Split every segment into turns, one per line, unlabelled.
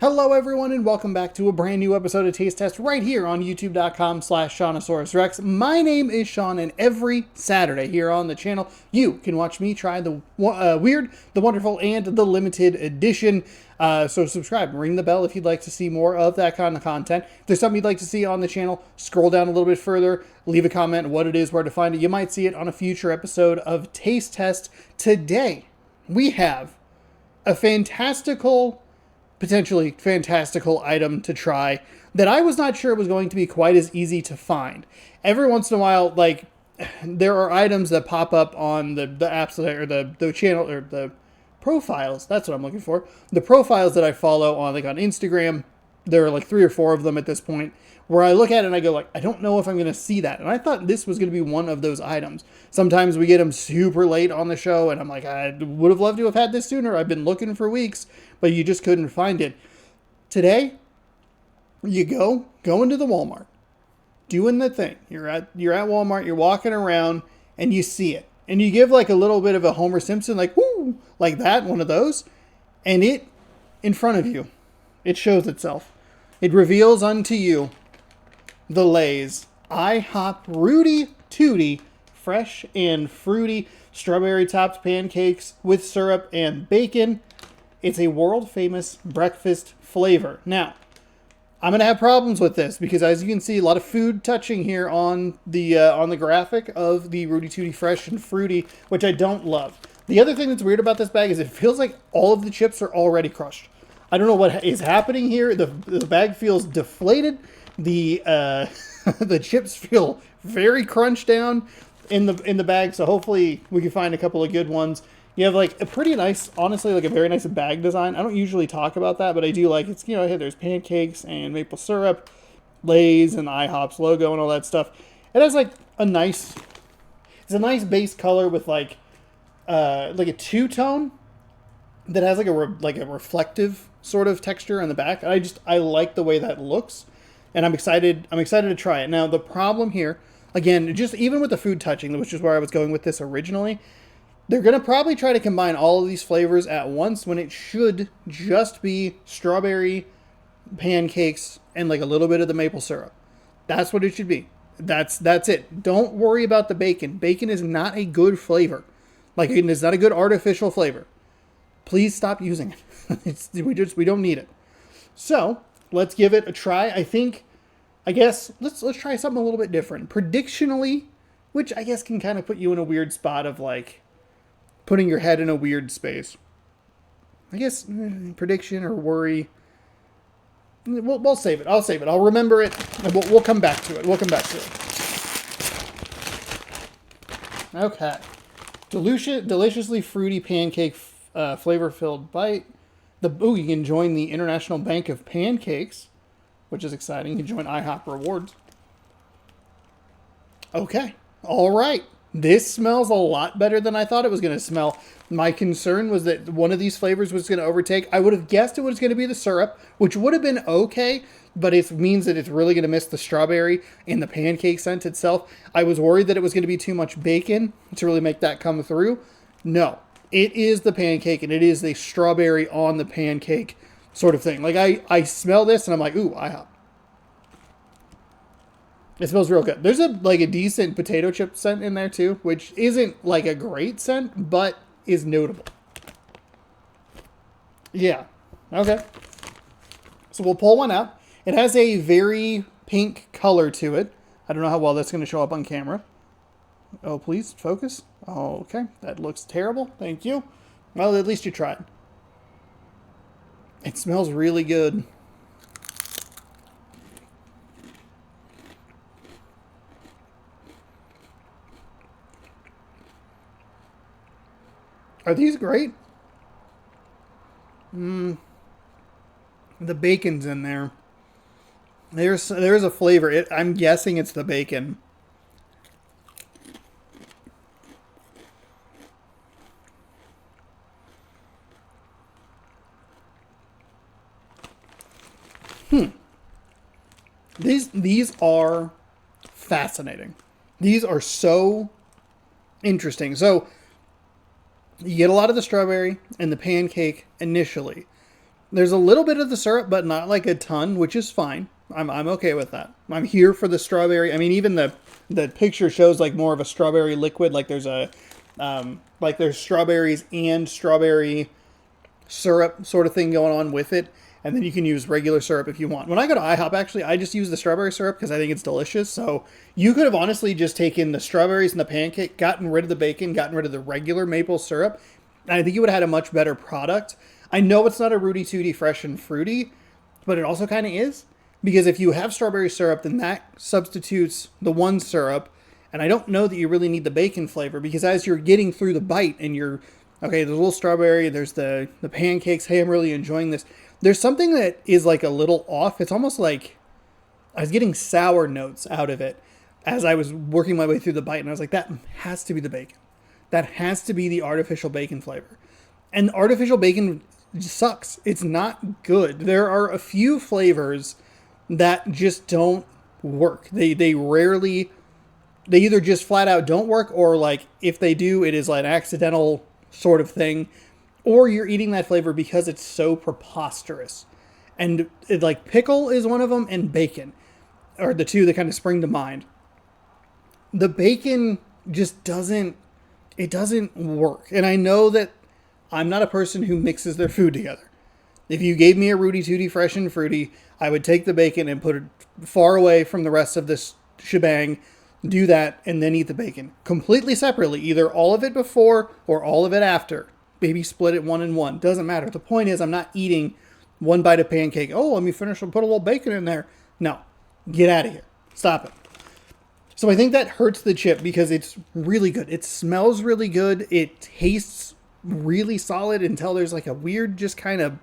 Hello everyone and welcome back to a brand new episode of Taste Test right here on youtube.com/Seannosaurus Rex. My name is Sean and every Saturday here on the channel you can watch me try the weird, the wonderful, and the limited edition. So subscribe and ring the bell if you'd like to see more of that kind of content. If there's something you'd like to see on the channel, scroll down a little bit further, leave a comment what it is, where to find it. You might see it on a future episode of Taste Test. Today we have a potentially fantastical item to try that I was not sure was going to be quite as easy to find. Every once in a while, like, there are items that pop up on the apps that, or the channel, or the profiles, that's what I'm looking for. The profiles that I follow on, like, on Instagram, there are like 3 or 4 of them at this point, where I look at it and I go like, I don't know if I'm going to see that. And I thought this was going to be one of those items. Sometimes we get them super late on the show and I'm like, I would have loved to have had this sooner. I've been looking for weeks, but you just couldn't find it. Today, you go into the Walmart, doing the thing. You're at Walmart, you're walking around and you see it. And you give like a little bit of a Homer Simpson, like, woo, like that, one of those. And it, in front of you, it shows itself. It reveals unto you the Lay's Ihop Rooty Tootie fresh and fruity strawberry topped pancakes with syrup and bacon. It's a world famous breakfast flavor. Now, I'm gonna have problems with this because, as you can see, a lot of food touching here on the graphic of the Rooty Tootie fresh and fruity, which I don't love. The other thing that's weird about this bag is it feels like all of the chips are already crushed. I don't know what is happening here. The bag feels deflated. The the chips feel very crunched down in the bag. So hopefully we can find a couple of good ones. You have like a pretty nice, honestly, like a very nice bag design. I don't usually talk about that, but I do like it's, hey, there's pancakes and maple syrup, Lay's and IHOP's logo and all that stuff. It has like it's a nice base color with like a two-tone that has like a reflective sort of texture on the back. And I like the way that looks, and I'm excited to try it. Now the problem here, again, just even with the food touching, which is where I was going with this originally, they're going to probably try to combine all of these flavors at once when it should just be strawberry pancakes and like a little bit of the maple syrup. That's what it should be. That's it. Don't worry about the bacon. Bacon is not a good flavor. Like, it's not a good artificial flavor. Please stop using it. We don't need it. So let's give it a try. I guess let's try something a little bit different. Predictionally, which I guess can kind of put you in a weird spot of like putting your head in a weird space. I guess prediction or worry. We'll save it. I'll save it. I'll remember it. And we'll come back to it. Okay. Deliciously fruity pancake flavor-filled bite. You can join the International Bank of Pancakes, which is exciting. You can join IHOP Rewards. Okay. All right. This smells a lot better than I thought it was going to smell. My concern was that one of these flavors was going to overtake. I would have guessed it was going to be the syrup, which would have been okay, but it means that it's really going to miss the strawberry and the pancake scent itself. I was worried that it was going to be too much bacon to really make that come through. No, it is the pancake, and it is the strawberry on the pancake sort of thing. Like, I smell this, and I'm like, ooh, IHOP. It smells real good. There's a decent potato chip scent in there too, which isn't like a great scent, but is notable. Yeah. Okay. So we'll pull one out. It has a very pink color to it. I don't know how well that's going to show up on camera. Oh, please focus. Oh, okay. That looks terrible. Thank you. Well, at least you tried. It smells really good. Are these great? The bacon's in there. There's a flavor. I'm guessing it's the bacon. These are fascinating. These are so interesting. So you get a lot of the strawberry and the pancake initially. There's a little bit of the syrup, but not like a ton, which is fine. I'm okay with that. I'm here for the strawberry. I mean, even the picture shows like more of a strawberry liquid. Like there's a like there's strawberries and strawberry syrup sort of thing going on with it. And then you can use regular syrup if you want. When I go to IHOP, actually, I just use the strawberry syrup because I think it's delicious. So you could have honestly just taken the strawberries and the pancake, gotten rid of the bacon, gotten rid of the regular maple syrup, and I think you would have had a much better product. I know it's not a Rooty Tootie fresh and fruity, but it also kind of is. Because if you have strawberry syrup, then that substitutes the one syrup. And I don't know that you really need the bacon flavor because as you're getting through the bite and you're, okay, there's a little strawberry, there's the pancakes, hey, I'm really enjoying this. There's something that is like a little off. It's almost like I was getting sour notes out of it as I was working my way through the bite. And I was like, that has to be the bacon. That has to be the artificial bacon flavor. And artificial bacon sucks. It's not good. There are a few flavors that just don't work. They rarely, they either just flat out don't work, or like if they do, it is like an accidental sort of thing, or you're eating that flavor because it's so preposterous. And like pickle is one of them, and bacon are the two that kind of spring to mind. The bacon just doesn't work. And I know that I'm not a person who mixes their food together. If you gave me a Rooty Tootie fresh and fruity, I would take the bacon and put it far away from the rest of this shebang, do that, and then eat the bacon. Completely separately, either all of it before or all of it after. Maybe split it 1 and 1. Doesn't matter. The point is I'm not eating one bite of pancake. Oh, let me finish and put a little bacon in there. No. Get out of here. Stop it. So I think that hurts the chip because it's really good. It smells really good. It tastes really solid until there's like a weird, just kind of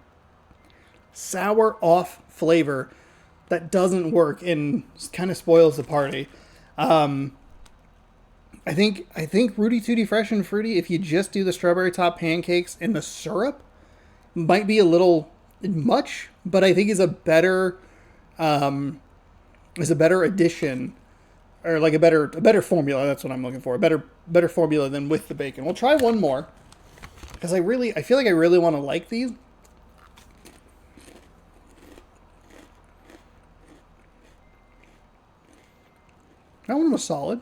sour off flavor that doesn't work and kind of spoils the party. I think Rooty Tootie fresh and fruity, if you just do the strawberry top pancakes and the syrup, might be a little much, but I think is a better addition, or like a better formula. That's what I'm looking for. A better formula than with the bacon. We'll try one more because I feel like I really want to like these. That one was solid.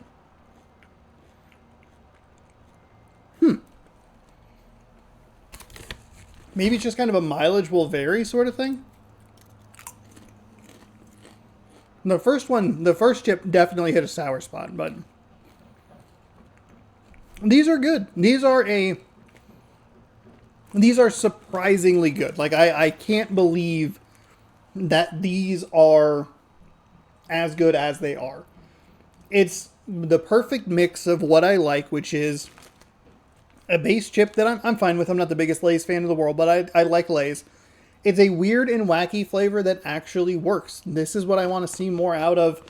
Maybe it's just kind of a mileage will vary sort of thing. The first chip definitely hit a sour spot, but these are good. These are surprisingly good. Like I can't believe that these are as good as they are. It's the perfect mix of what I like, which is a base chip that I'm fine with. I'm not the biggest Lay's fan in the world, but I like Lay's. It's a weird and wacky flavor that actually works. This is what I want to see more out of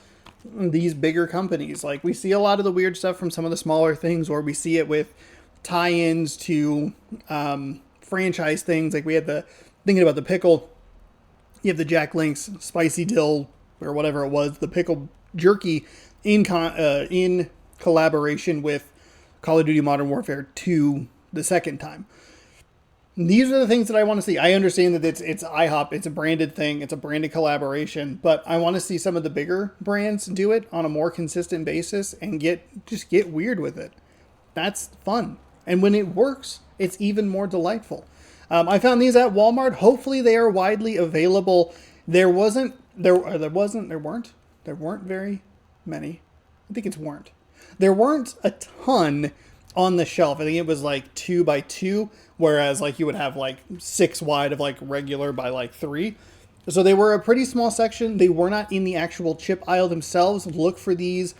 these bigger companies. Like we see a lot of the weird stuff from some of the smaller things, or we see it with tie-ins to franchise things. Like we had thinking about the pickle, you have the Jack Link's spicy dill or whatever it was, the pickle jerky in collaboration with Call of Duty Modern Warfare 2 the second time. These are the things that I want to see. I understand that it's IHOP, it's a branded thing, it's a branded collaboration, but I want to see some of the bigger brands do it on a more consistent basis and get weird with it. That's fun. And when it works, it's even more delightful. I found these at Walmart. Hopefully they are widely available. There weren't very many. I think it's weren't. There weren't a ton on the shelf. I think it was like 2 by 2, whereas like you would have like 6 wide of like regular by like 3. So they were a pretty small section. They were not in the actual chip aisle themselves. Look for these.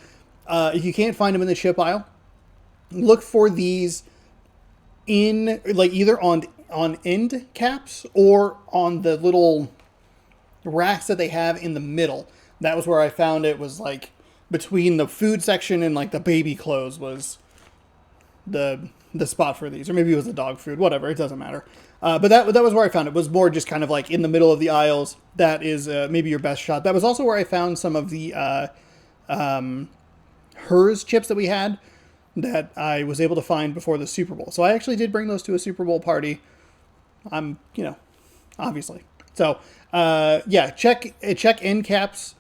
If you can't find them in the chip aisle, look for these in like either on end caps or on the little racks that they have in the middle. That was where I found it. Was like between the food section and like the baby clothes was the spot for these, or maybe it was the dog food, whatever, it doesn't matter. But that was where I found it. Was more just kind of like in the middle of the aisles. That is maybe your best shot. That was also where I found some of the Hers chips that we had that I was able to find before the Super Bowl. So I actually did bring those to a Super Bowl party. Obviously So yeah, check end caps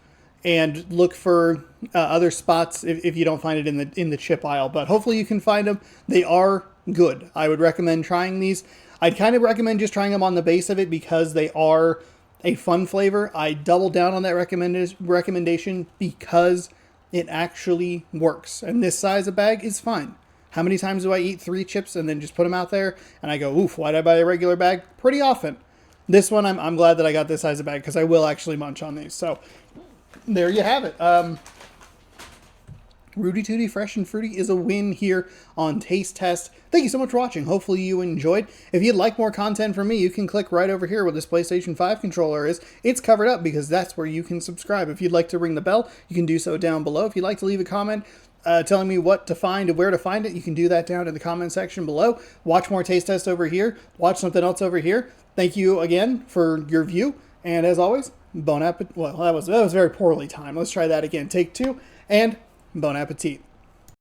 and look for other spots if you don't find it in the chip aisle. But hopefully you can find them. They are good. I would recommend trying these. I'd kind of recommend just trying them on the base of it because they are a fun flavor. I double down on that recommendation because it actually works. And this size of bag is fine. How many times do I eat 3 chips and then just put them out there and I go, oof, why did I buy a regular bag? Pretty often. This one, I'm glad that I got this size of bag because I will actually munch on these. So there you have it. Rooty Tootie Fresh and Fruity is a win here on Taste Test. Thank you so much for watching. Hopefully you enjoyed. If you'd like more content from me, you can click right over here where this PlayStation 5 controller is. It's covered up because that's where you can subscribe. If you'd like to ring the bell, you can do so down below. If you'd like to leave a comment telling me what to find and where to find it, you can do that down in the comment section below. Watch more Taste Tests over here. Watch something else over here. Thank you again for your view. And as always, bon appetit. Well, that was very poorly timed. Let's try that again. Take 2 and bon appetit.